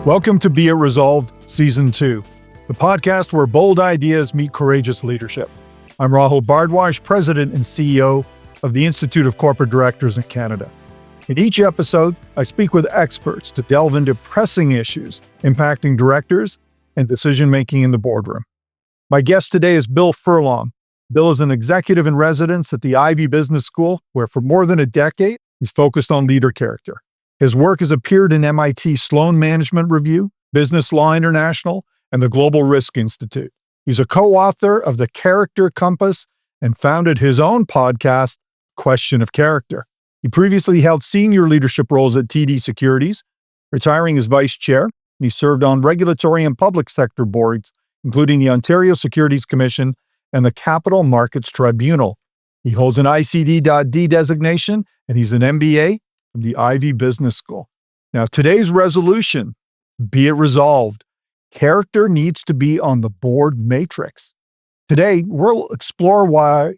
Welcome to Be It Resolved Season 2, the podcast where bold ideas meet courageous leadership. I'm Rahul Bhardwaj, President and CEO of the Institute of Corporate Directors in Canada. In each episode, I speak with experts to delve into pressing issues impacting directors and decision-making in the boardroom. My guest today is Bill Furlong. Bill is an executive in residence at the Ivey Business School, where for more than a decade, he's focused on leader character. His work has appeared in MIT Sloan Management Review, Business Law International, and the Global Risk Institute. He's a co-author of The Character Compass and founded his own podcast, Question of Character. He previously held senior leadership roles at TD Securities, retiring as vice chair, and he served on regulatory and public sector boards, including the Ontario Securities Commission and the Capital Markets Tribunal. He holds an ICD.D designation, and he's an MBA from the Ivey Business School. Now, today's resolution, be it resolved, character needs to be on the board matrix. Today, we'll explore why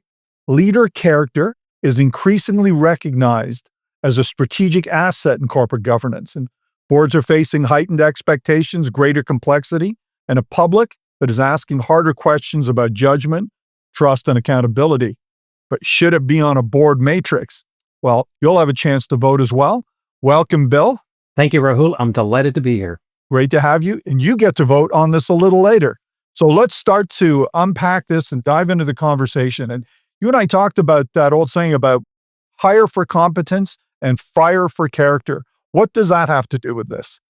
leader character is increasingly recognized as a strategic asset in corporate governance. And boards are facing heightened expectations, greater complexity, and a public that is asking harder questions about judgment, trust, and accountability. But should it be on a board matrix? Well, you'll have a chance to vote as well. Welcome, Bill. Thank you, Rahul. I'm delighted to be here. Great to have you. And you get to vote on this a little later. So let's start to unpack this and dive into the conversation. And you and I talked about that old saying about hire for competence and fire for character. What does that have to do with this?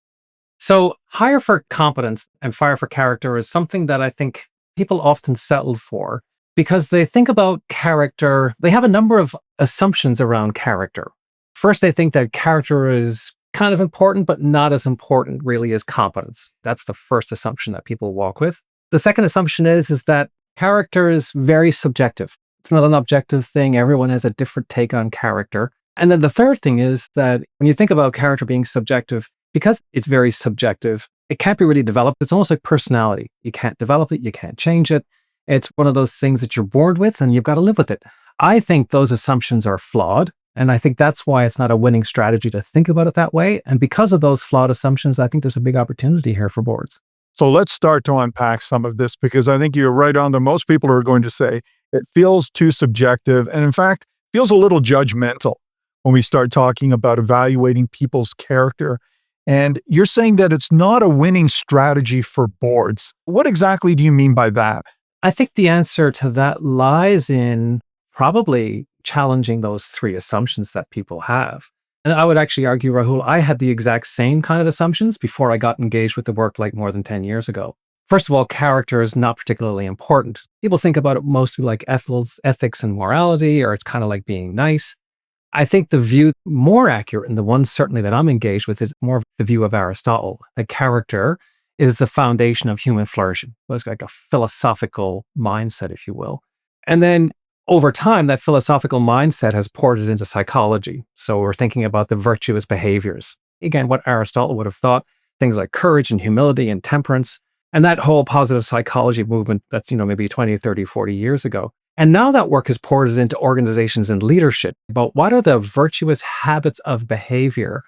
So hire for competence and fire for character is something that I think people often settle for because they think about character. They have a number of assumptions around character. First, they think that character is kind of important, but not as important really as competence. That's the first assumption that people walk with. The second assumption is that character is very subjective. It's not an objective thing. Everyone has a different take on character. And then the third thing is that when you think about character being subjective, because it's very subjective, it can't be really developed. It's almost like personality. You can't develop it. You can't change it. It's one of those things that you're born with and you've got to live with it. I think those assumptions are flawed. And I think that's why it's not a winning strategy to think about it that way. And because of those flawed assumptions, I think there's a big opportunity here for boards. So let's start to unpack some of this, because I think you're right on. Most people are going to say it feels too subjective. And in fact, feels a little judgmental when we start talking about evaluating people's character. And you're saying that it's not a winning strategy for boards. What exactly do you mean by that? I think the answer to that lies in probably challenging those three assumptions that people have. And I would actually argue, Rahul, I had the exact same kind of assumptions before I got engaged with the work like more than 10 years ago. First of all, character is not particularly important. People think about it mostly like ethics and morality, or it's kind of like being nice. I think the view more accurate, and the one certainly that I'm engaged with, is more of the view of Aristotle, that character is the foundation of human flourishing. It's like a philosophical mindset, if you will. And then over time, that philosophical mindset has ported into psychology. So we're thinking about the virtuous behaviors. Again, what Aristotle would have thought, things like courage and humility and temperance, and that whole positive psychology movement that's, maybe 20, 30, 40 years ago. And now that work is ported into organizations and leadership about what are the virtuous habits of behavior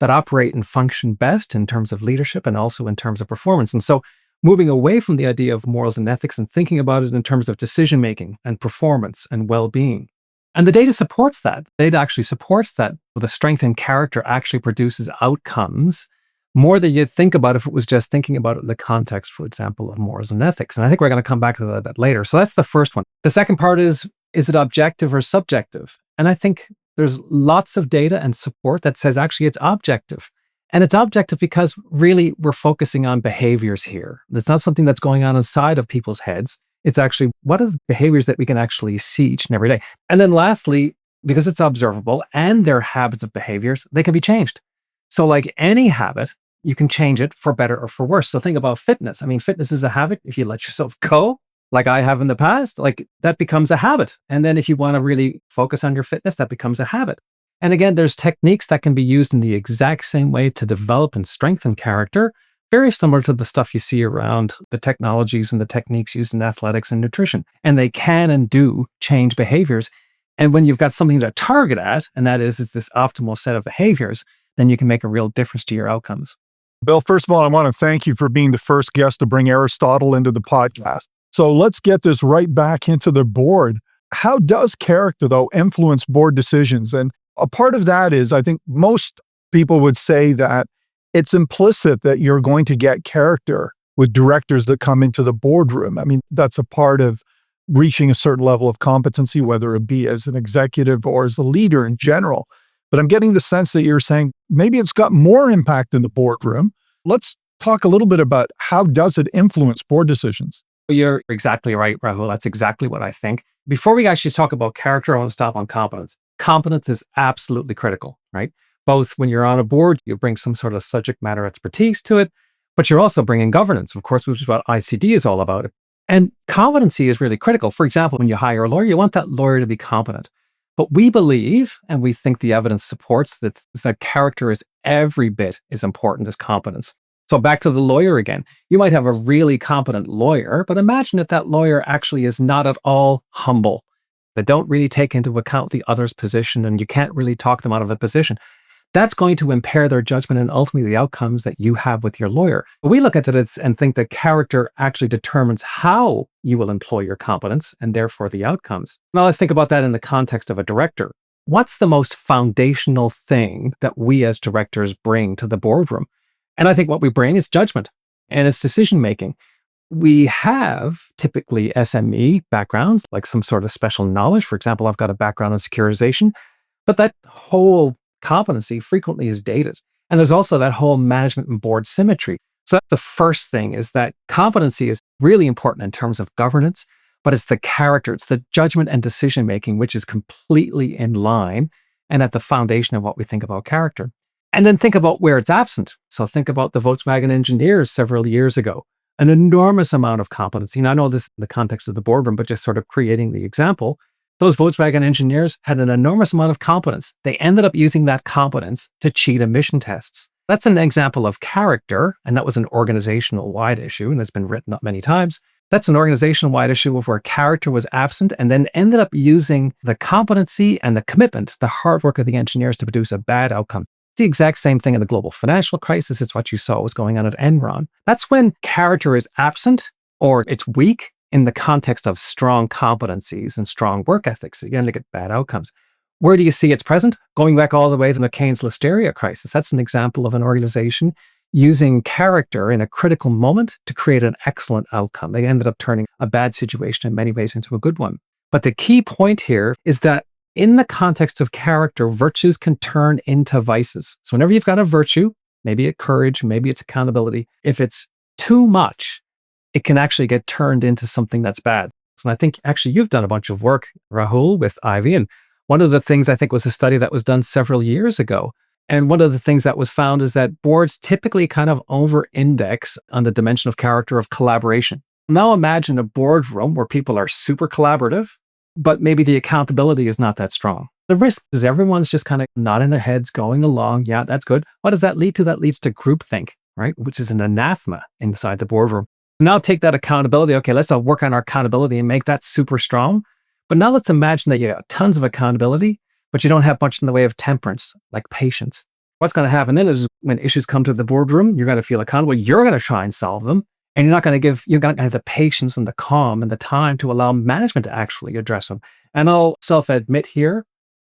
that operate and function best in terms of leadership and also in terms of performance. And so moving away from the idea of morals and ethics and thinking about it in terms of decision-making and performance and well-being. And the data supports that. The data actually supports that the strength in character actually produces outcomes more than you'd think about if it was just thinking about it in the context, for example, of morals and ethics. And I think we're going to come back to that later. So that's the first one. The second part is it objective or subjective? And I think there's lots of data and support that says actually it's objective. And it's objective because really we're focusing on behaviors here. It's not something that's going on inside of people's heads. It's actually what are the behaviors that we can actually see each and every day. And then lastly, because it's observable and their habits of behaviors, they can be changed. So like any habit, you can change it for better or for worse. So think about fitness. I mean, fitness is a habit. If you let yourself go, like I have in the past, like that becomes a habit. And then if you want to really focus on your fitness, that becomes a habit. And again, there's techniques that can be used in the exact same way to develop and strengthen character, very similar to the stuff you see around the technologies and the techniques used in athletics and nutrition. And they can and do change behaviors. And when you've got something to target at, and that is this optimal set of behaviors, then you can make a real difference to your outcomes. Bill, first of all, I want to thank you for being the first guest to bring Aristotle into the podcast. So let's get this right back into the board. How does character, though, influence board decisions? And a part of that is, I think most people would say that it's implicit that you're going to get character with directors that come into the boardroom. I mean, that's a part of reaching a certain level of competency, whether it be as an executive or as a leader in general. But I'm getting the sense that you're saying maybe it's got more impact in the boardroom. Let's talk a little bit about how does it influence board decisions? You're exactly right, Rahul. That's exactly what I think. Before we actually talk about character, I want to stop on competence. Competence is absolutely critical, right? Both when you're on a board, you bring some sort of subject matter expertise to it, but you're also bringing governance, of course, which is what ICD is all about. And competency is really critical. For example, when you hire a lawyer, you want that lawyer to be competent. But we believe, and we think the evidence supports that, is that character is every bit as important as competence. So back to the lawyer again. You might have a really competent lawyer, but imagine if that lawyer actually is not at all humble. They don't really take into account the other's position, and you can't really talk them out of a position. That's going to impair their judgment and ultimately the outcomes that you have with your lawyer. We look at it and think that character actually determines how you will employ your competence and therefore the outcomes. Now let's think about that in the context of a director. What's the most foundational thing that we as directors bring to the boardroom? And I think what we bring is judgment and it's decision making. We have typically SME backgrounds, like some sort of special knowledge. For example, I've got a background in securitization, but that whole competency frequently is dated. And there's also that whole management and board symmetry. So the first thing is that competency is really important in terms of governance, but it's the character, it's the judgment and decision making, which is completely in line and at the foundation of what we think about character. And then think about where it's absent. So think about the Volkswagen engineers several years ago. An enormous amount of competency. And I know this in the context of the boardroom, but just sort of creating the example. Those Volkswagen engineers had an enormous amount of competence. They ended up using that competence to cheat emission tests. That's an example of character, and that was an organizational-wide issue, and it's been written up many times. That's an organizational-wide issue of where character was absent and then ended up using the competency and the commitment, the hard work of the engineers to produce a bad outcome. It's the exact same thing in the global financial crisis. It's what you saw was going on at Enron. That's when character is absent or it's weak in the context of strong competencies and strong work ethics. You're going to get bad outcomes. Where do you see it's present? Going back all the way to McCain's Listeria crisis. That's an example of an organization using character in a critical moment to create an excellent outcome. They ended up turning a bad situation in many ways into a good one. But the key point here is that in the context of character, virtues can turn into vices. So whenever you've got a virtue, maybe it's courage, maybe it's accountability, if it's too much, it can actually get turned into something that's bad. And I think actually you've done a bunch of work, Rahul, with Ivey. And one of the things I think was a study that was done several years ago. And one of the things that was found is that boards typically kind of over-index on the dimension of character of collaboration. Now imagine a boardroom where people are super collaborative, but maybe the accountability is not that strong. The risk is everyone's just kind of nodding their heads, going along. Yeah, that's good. What does that lead to? That leads to groupthink, right? Which is an anathema inside the boardroom. Now take that accountability. Okay, let's work on our accountability and make that super strong. But now let's imagine that you have tons of accountability, but you don't have much in the way of temperance, like patience. What's going to happen then is when issues come to the boardroom, you're going to feel accountable. You're going to try and solve them. And you're going to have the patience and the calm and the time to allow management to actually address them. And I'll self-admit here,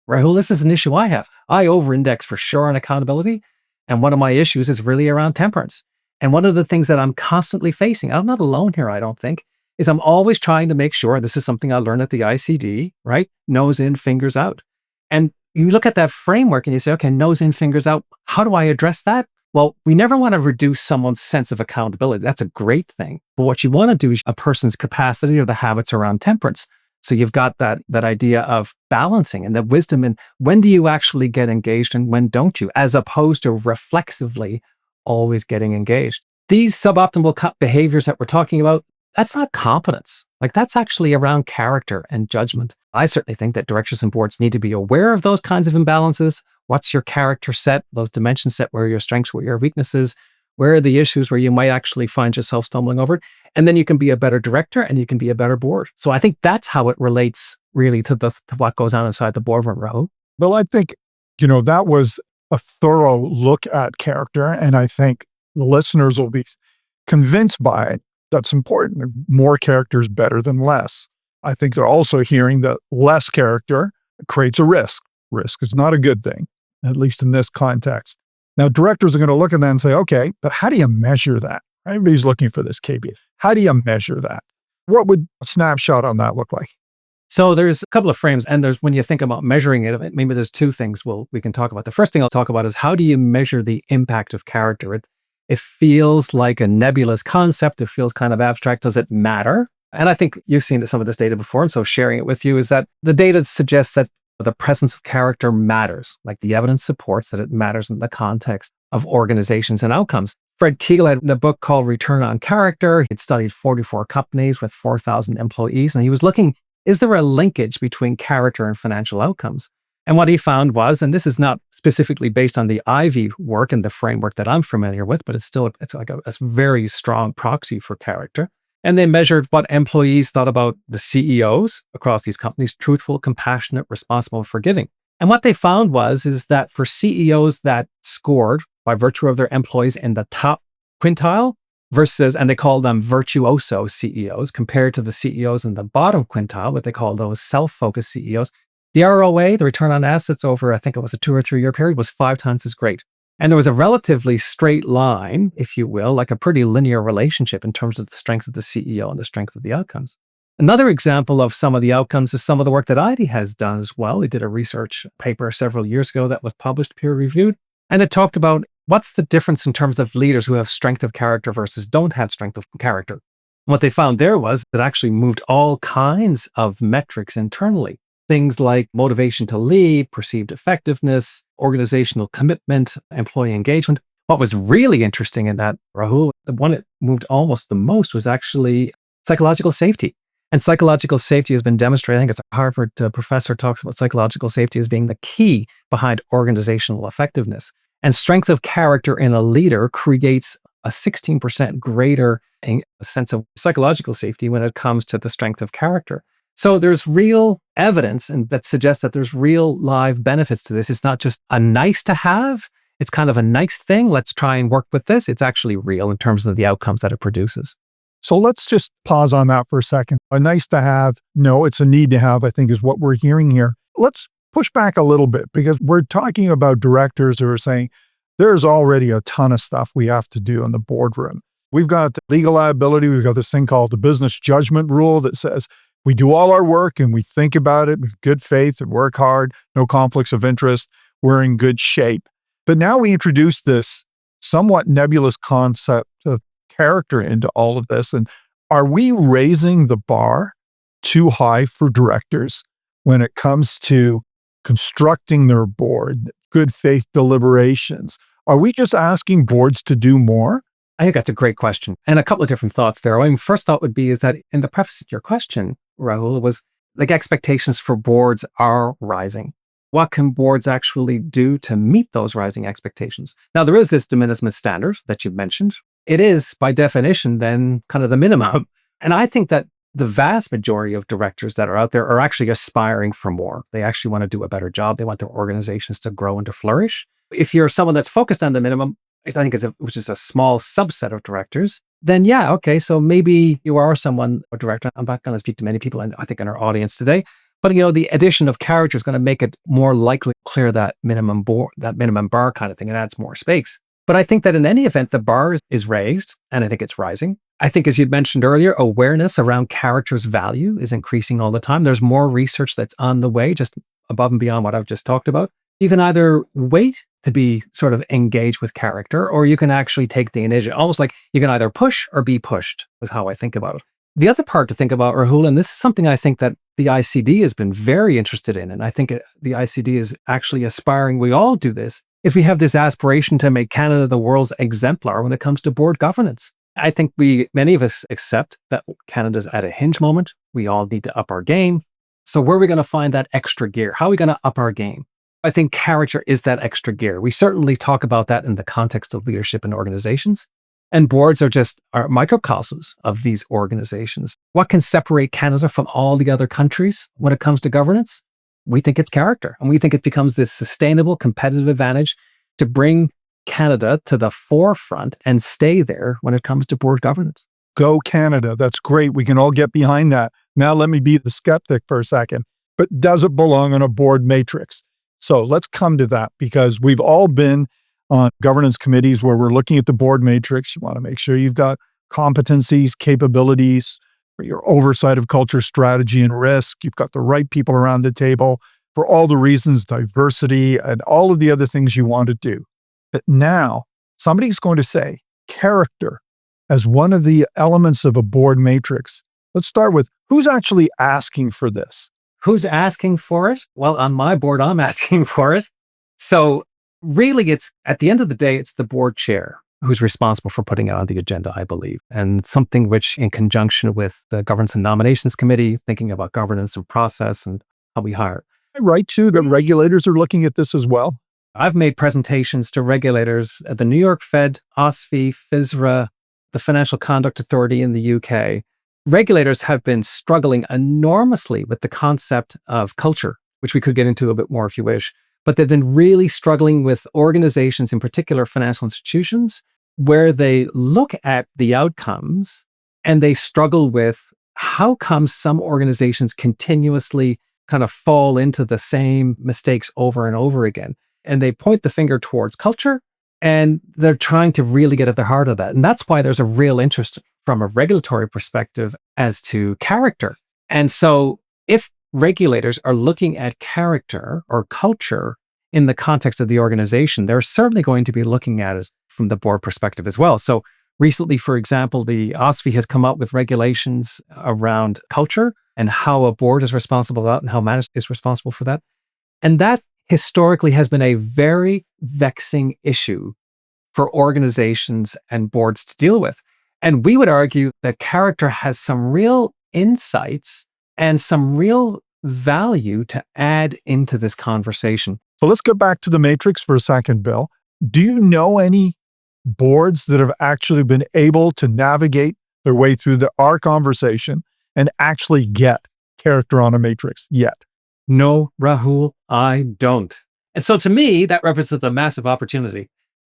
Rahul, this is an issue I have. I over-index for sure on accountability. And one of my issues is really around temperance. And one of the things that I'm constantly facing, I'm not alone here, I don't think, is I'm always trying to make sure, this is something I learned at the ICD, right? Nose in, fingers out. And you look at that framework and you say, okay, nose in, fingers out. How do I address that? Well, we never want to reduce someone's sense of accountability. That's a great thing. But what you want to do is a person's capacity or the habits around temperance. So you've got that idea of balancing and the wisdom in when do you actually get engaged and when don't you, as opposed to reflexively always getting engaged. These suboptimal behaviors that we're talking about, that's not competence. Like that's actually around character and judgment. I certainly think that directors and boards need to be aware of those kinds of imbalances. What's your character set, those dimensions set, where are your strengths, where are your weaknesses, where are the issues where you might actually find yourself stumbling over it? And then you can be a better director and you can be a better board. So I think that's how it relates really to what goes on inside the boardroom, Rahul. Well, I think, that was a thorough look at character. And I think the listeners will be convinced by it. That's important. More character is better than less. I think they're also hearing that less character creates a risk. Risk is not a good thing, at least in this context. Now, directors are going to look at that and say, okay, but how do you measure that? Everybody's looking for this KPI. How do you measure that? What would a snapshot on that look like? So there's a couple of frames, and when you think about measuring it, maybe there's two things we can talk about. The first thing I'll talk about is how do you measure the impact of character? It feels like a nebulous concept. It feels kind of abstract. Does it matter? And I think you've seen some of this data before, and so sharing it with you is that the data suggests that the presence of character matters. Like the evidence supports that it matters in the context of organizations and outcomes. Fred Kegel had a book called Return on Character. He'd studied 44 companies with 4,000 employees, and he was looking, is there a linkage between character and financial outcomes? And what he found was, and this is not specifically based on the Ivey work and the framework that I'm familiar with, but it's like a very strong proxy for character. And they measured what employees thought about the CEOs across these companies: truthful, compassionate, responsible, forgiving. And what they found is that for CEOs that scored by virtue of their employees in the top quintile versus, and they call them virtuoso CEOs, compared to the CEOs in the bottom quintile, what they call those self-focused CEOs, the ROA, the return on assets over, I think it was a 2 or 3 year period, was 5 times as great. And there was a relatively straight line, if you will, like a pretty linear relationship in terms of the strength of the CEO and the strength of the outcomes. Another example of some of the outcomes is some of the work that Ivey has done as well. He did a research paper several years ago that was published, peer-reviewed, and it talked about what's the difference in terms of leaders who have strength of character versus don't have strength of character. And what they found there was that actually moved all kinds of metrics internally. Things like motivation to lead, perceived effectiveness, organizational commitment, employee engagement. What was really interesting in that, Rahul, the one that moved almost the most was actually psychological safety. And psychological safety has been demonstrated. I think it's a Harvard professor talks about psychological safety as being the key behind organizational effectiveness. And strength of character in a leader creates a 16% greater sense of psychological safety when it comes to the strength of character. So there's real evidence and that suggests that there's real live benefits to this. It's not just a nice to have. It's kind of a nice thing. Let's try and work with this. It's actually real in terms of the outcomes that it produces. So let's just pause on that for a second. A nice to have, no, it's a need to have, I think is what we're hearing here. Let's push back a little bit because we're talking about directors who are saying there's already a ton of stuff we have to do in the boardroom. We've got the legal liability. We've got this thing called the business judgment rule that says we do all our work and we think about it with good faith and work hard, no conflicts of interest. We're in good shape. But now we introduce this somewhat nebulous concept of character into all of this. And are we raising the bar too high for directors when it comes to constructing their board, good faith deliberations? Are we just asking boards to do more? I think that's a great question. And a couple of different thoughts there. I mean, first thought would be is that in the preface to your question, Rahul, was like expectations for boards are rising. What can boards actually do to meet those rising expectations? Now, there is this de minimis standard that you mentioned. It is, by definition, then kind of the minimum. And I think that the vast majority of directors that are out there are actually aspiring for more. They actually want to do a better job. They want their organizations to grow and to flourish. If you're someone that's focused on the minimum, I think which is a small subset of directors, then yeah, okay, so maybe you are a director. I'm not going to speak to many people, I think, in our audience today. But the addition of character is going to make it more likely to clear that minimum bar kind of thing. It adds more space. But I think that in any event, the bar is raised, and I think it's rising. I think, as you'd mentioned earlier, awareness around character's value is increasing all the time. There's more research that's on the way, just above and beyond what I've just talked about. You can either wait to be sort of engaged with character, or you can actually take the initiative. Almost like you can either push or be pushed, is how I think about it. The other part to think about, Rahul, and this is something I think that the ICD has been very interested in, and I think the ICD is actually aspiring, we all do this, is we have this aspiration to make Canada the world's exemplar when it comes to board governance. I think many of us accept that Canada's at a hinge moment. We all need to up our game. So where are we going to find that extra gear? How are we going to up our game? I think character is that extra gear. We certainly talk about that in the context of leadership in organizations. And boards are microcosms of these organizations. What can separate Canada from all the other countries when it comes to governance? We think it's character. And we think it becomes this sustainable competitive advantage to bring Canada to the forefront and stay there when it comes to board governance. Go Canada. That's great. We can all get behind that. Now let me be the skeptic for a second. But does it belong on a board matrix? So let's come to that, because we've all been on governance committees where we're looking at the board matrix. You want to make sure you've got competencies, capabilities, for your oversight of culture, strategy, and risk. You've got the right people around the table for all the reasons, diversity, and all of the other things you want to do. But now somebody's going to say character as one of the elements of a board matrix. Let's start with who's actually asking for this? Who's asking for it? Well, on my board, I'm asking for it. So really, it's at the end of the day, it's the board chair who's responsible for putting it on the agenda, I believe. And something which, in conjunction with the Governance and Nominations Committee, thinking about governance and process and how we hire. Right, too, the regulators are looking at this as well. I've made presentations to regulators at the New York Fed, OSFI, FSRA, the Financial Conduct Authority in the UK. Regulators have been struggling enormously with the concept of culture, which we could get into a bit more if you wish. But they've been really struggling with organizations, in particular financial institutions, where they look at the outcomes and they struggle with how come some organizations continuously kind of fall into the same mistakes over and over again. And they point the finger towards culture, and they're trying to really get at the heart of that. And that's why there's a real interest from a regulatory perspective as to character. And so if regulators are looking at character or culture in the context of the organization, they're certainly going to be looking at it from the board perspective as well. So recently, for example, the OSFI has come up with regulations around culture and how a board is responsible for that and how management is responsible for that. And that historically has been a very vexing issue for organizations and boards to deal with. And we would argue that character has some real insights and some real value to add into this conversation. So let's go back to the matrix for a second, Bill. Do you know any boards that have actually been able to navigate their way through our conversation and actually get character on a matrix yet? No, Rahul, I don't. And so to me, that represents a massive opportunity.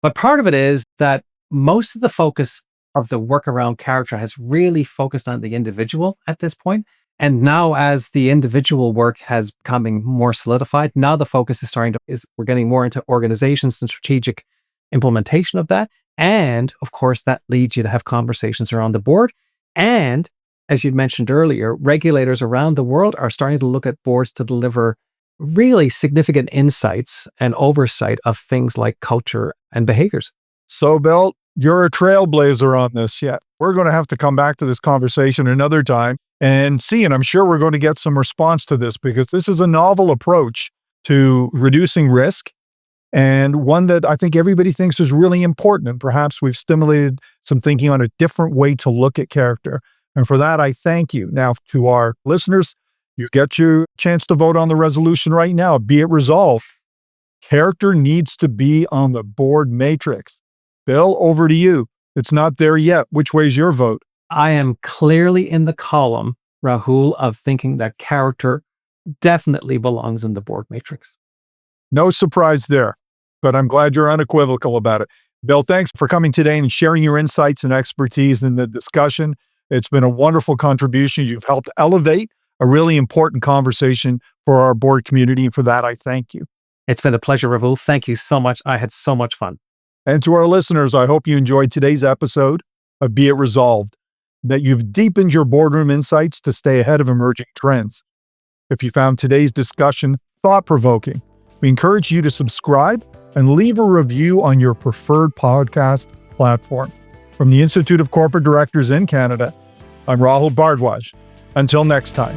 But part of it is that most of the focus of the work around character has really focused on the individual at this point. And now, as the individual work has becoming more solidified, now the focus is we're getting more into organizations and strategic implementation of that. And of course, that leads you to have conversations around the board. And as you mentioned earlier, regulators around the world are starting to look at boards to deliver really significant insights and oversight of things like culture and behaviors. So, Bill, you're a trailblazer on this yet. We're going to have to come back to this conversation another time and see, and I'm sure we're going to get some response to this, because this is a novel approach to reducing risk, and one that I think everybody thinks is really important. And perhaps we've stimulated some thinking on a different way to look at character. And for that, I thank you. Now, to our listeners, you get your chance to vote on the resolution right now. Be it resolved. Character needs to be on the board matrix. Bill, over to you. It's not there yet. Which way's your vote? I am clearly in the column, Rahul, of thinking that character definitely belongs in the board matrix. No surprise there, but I'm glad you're unequivocal about it. Bill, thanks for coming today and sharing your insights and expertise in the discussion. It's been a wonderful contribution. You've helped elevate a really important conversation for our board community, and for that, I thank you. It's been a pleasure, Rahul. Thank you so much. I had so much fun. And to our listeners, I hope you enjoyed today's episode of Be It Resolved, that you've deepened your boardroom insights to stay ahead of emerging trends. If you found today's discussion thought-provoking, we encourage you to subscribe and leave a review on your preferred podcast platform. From the Institute of Corporate Directors in Canada, I'm Rahul Bhardwaj. Until next time.